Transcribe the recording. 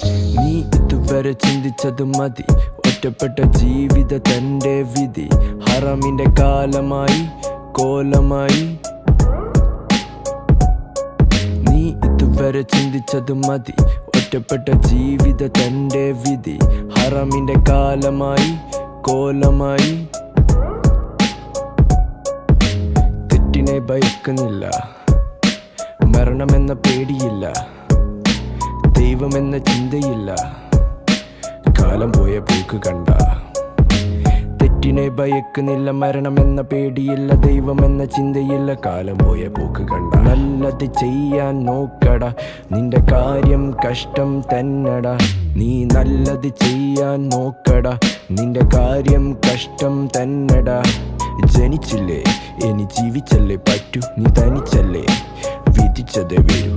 നീ ഇതുവരെ ചിന്തിച്ചത് മതി, ഒറ്റപ്പെട്ട ജീവിത തന്റെ വിധി. ഹറാമിന്റെ കാലമായി കോലമായി. നീ ഇതുവരെ ചിന്തിച്ചത് മതി, ഒറ്റപ്പെട്ട ജീവിത തന്റെ വിധി. ഹറാമിന്റെ കാലമായി കോലമായി. തെറ്റിനെ ഭയക്കുന്നില്ല, മരണമെന്ന പേടിയില്ല, ദൈവമെന്ന ചിന്തയില്ല. കാലം പോയ പോക്ക് കണ്ട. തെറ്റിനെ ഭയക്കുന്നില്ല, മരണമെന്ന പേടിയില്ല, ദൈവമെന്ന ചിന്തയില്ല. കാലം പോയ പോക്ക് കണ്ട. നല്ലത് ചെയ്യാൻ നോക്കടാ, നിന്റെ കാര്യം കഷ്ടം തന്നടാ. നീ നല്ലത് ചെയ്യാൻ നോക്കടാ, നിന്റെ കാര്യം കഷ്ടം തന്നടാ. ജനിച്ചില്ലേ ഇനി ജീവിച്ചല്ലേ പറ്റൂ, നീ തനിച്ചല്ലേ വിധിച്ചതേ വരൂ.